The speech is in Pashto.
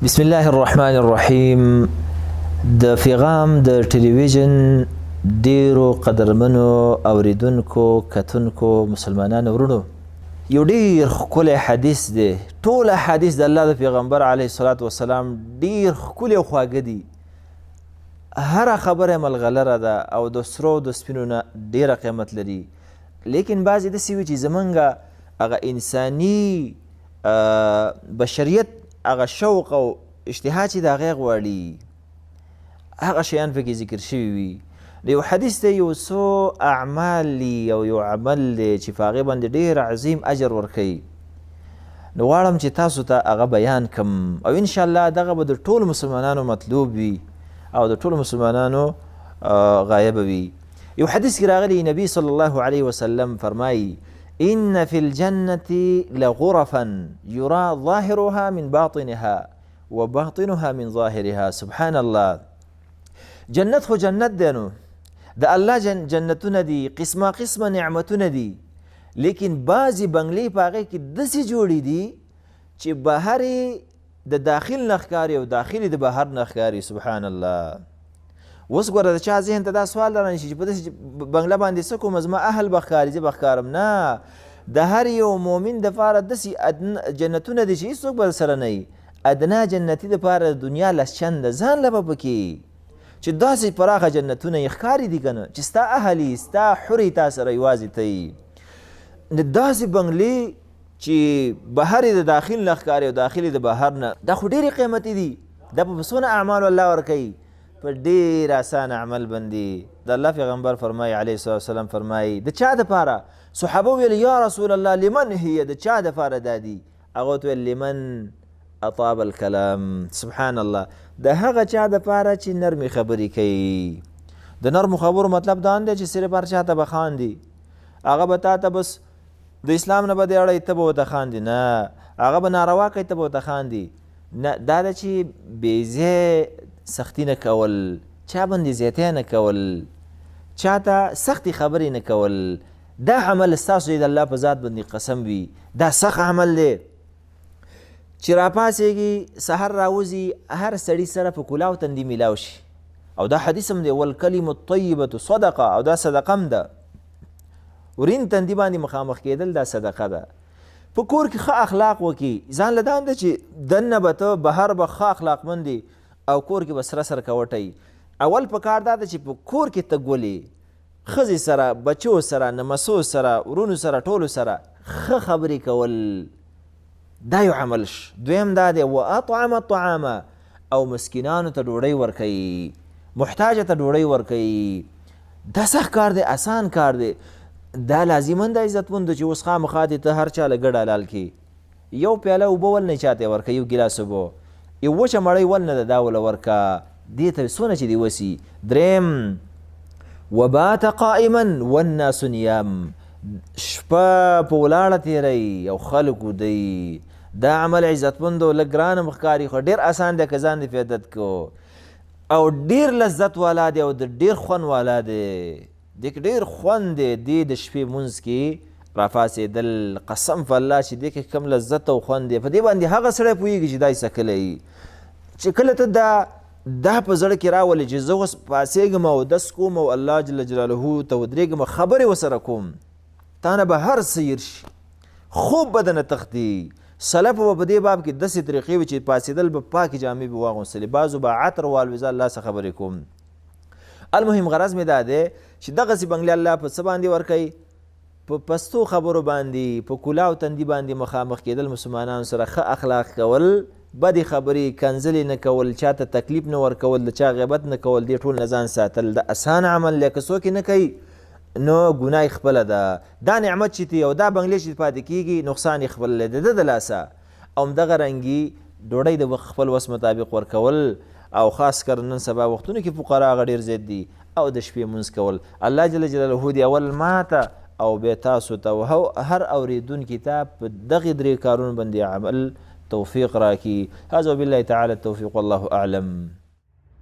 بسم الله الرحمن الرحیم. د پیغام د ټلویزیون ډیرو قدرمنو اوریدونکو کتونکو مسلمانانو ورونو، یو ډیر ښکلی حدیث دی. ټول حدیث د الله د پیغمبر علیه الصلاة والسلام ډیر ښکلی او خواږه دي. هره خبره ملغلره ده او د سرو د سپینو نه ډیره قیمت لري. لیکن بعضې داسې وي چې زمونږ هغه انساني بشریت هغه شوق او اشتها چې د هغې غواړي هغه شیان پکې ذکر شوي وي. د یو حدیث دی یو څو اعمال دي او یو عمل دی چې په هغې باندې ډېر عظیم اجر ورکوي. نو غواړم چې تاسو ته هغه بیان کم او انشاءالله دغه به د ټولو مسلمانانو مطلوب وي او د ټولو مسلمانانو غایبه وي. یو حدیث کې راغلی نبی صلی الله علیه وسلم فرمایي إن في الجنة لغرفا يرى ظاهرها من باطنها وباطنها من ظاهرها. سبحان الله. جنت خو جنت دی، نو د الله جنتونه دي، قسمه قسمه نعمتونه دي، لیکن بعضې بنګلې په هغې کې داسې جوړې دي چې بهر د داخل نه ښکاري او داخل د بهر نه ښکاري. سبحان الله. اوس ګوره د چا ذهن ته دا سوال رانه شي چې په داسې بنګله باندې څه کوم، زما اهل به ښکاري، زه به ښکارم. نه، د هر یو مؤمن دپاره داسې جنتونه دي چې هېڅوک به سره نه وي. ادنا جنتي دپاره د دنیا لس چنده ځان له به پکې چې داسې پراخه جنتونه یې ښکاري دي که نه، چې ستا اهل یي، ستا حور یې تا سره یوازې ته یي. داسې بنګلې چې بهر یې د داخل نه ښکاري او داخل یې د بهر نه، دا خو ډېرې قیمتي دي. دا په څونه اعمالو الله ورکوي، په ډېر اسان عمل باندې. د الله پیغمبر فرمایي علیه الصلاة والسلام فرمایي د چا دپاره؟ صحابه ویل یا رسول الله لمن هي، د چا دپاره دا دي؟ هغه ورته ویل لمن اطاب الکلام. سبحان الله. د هغه چا دپاره چې نرمې خبرې کوي. د نرمو خبرو مطلب دا نه دی چې صرف هر چا ته به خاندي، هغه به تا ته بس د اسلام نه به دې اړی ته به ورته خاندي، نه، هغه به ناروا کوي ته به ورته خاندي. نه، دا ده چې بېځای سختی نه کول، چا باندې زیاتی نه کول، چا ته سختې خبرې نه کول. دا عمل ستاسو د الله په ذات باندې قسم وي، دا سخت عمل دی چې راپاڅېږي سحر راوځي هر سړي سره په کلاو تندي میلاو شي. او دا حدیث هم دی والکلم الطیبة صدقه، او دا صدقه هم ده. ورین تندي باندې مخامخ کېدل دا صدقه ده. په کور کې ښه اخلاق وکړي. ځان له دا نه ده چې دننه به ته بهر به ښه اخلاقمند دی او کور کې به سره سره کوټی. اول په کار دا ده چې په کور کې ته ګولې ښځې سره، بچو سره، نمسو سره، ورونو سره، ټولو سره ښه خبرې کول، دا یو عمل ش. دویم دا دی واطعم الطعام، او مسکینانو ته ډوډۍ ورکوي، محتاجه ته ډوډۍ ورکوي. دا سخت کار دی، اسان کار دی. دا لازمن د عزتمندو چې اوس خامخا دې ته هر چا له ګډ حلال کړي. یو پیاله اوبه ول نه چاته ورکوي، یو ګیلاس اوبه، یو وچه مړۍ ول نه ده دا وله ورکه، دې ته څونه چې دې وسي. دریم وبات قائما والناس نیام، شپه په ولاړه تېروي او خلک ودی. دا عمل عزتمندو لږ ګران هم ښکاري خو ډېر اسان دی که ځان دې په عادت کو، او ډېر لذت والا دی او د ډېر خوند والا دی. دې کې ډېر خوند دی. دې د شپې مونځ کې راپاڅېدل، قسم په الله چې دې کې کم لذت او خوند دی. په دې باندې هغه سړی پوهېږي چې دا یې څکلی چې کله ته دا په زړه کې راولې چې زه اوس پاڅېږم او اودس کوم او الله جل جلاله ته ودرېږم، خبرې ورسره کوم، تا نه به هر څه هېر شي، خوب به درنه تښتي. سلفو به په دې باب کې داسې طریقې وي چې پاڅېدل به پاکې جامې به واغوستلې، بعضو به عطر والوځه. الله څه خبرې کوم. المهم غرض مې دا دی چې دغسې بنګلې الله په څه باندې ورکوي؟ په پستو خبرو باندې، په کلاو تندي باندې مخامخ کېدل، مسلمانانو سره ښه اخلاق کول، بدې خبرې کنځلې نه کول، چاته تکلیف نه ورکول، د چا غیبت نه کول، دې ټول نه ځان ساتل. د اسان عمل دی، که څوک یې نه کوي نو ګناه یې خپله ده. دا نعمت چې دی او دا بنګلې چې پاتې کېږي نقصان یې خپل دی د ده د لاسه. او همدغه رنګي ډوډۍ د خپل وس مطابق ورکول، او خاص کر نن سبا وختونو کې فقرا هغه ډېر زیات دي، او د شپې مونځ کول. الله جل جلاله دې اول ماته او بیا تاسو ته او هر اورېدونکي ته په دغې درې کارونو باندې عمل توفیق راکړي. هذا وبالله تعالى التوفيق والله أعلم.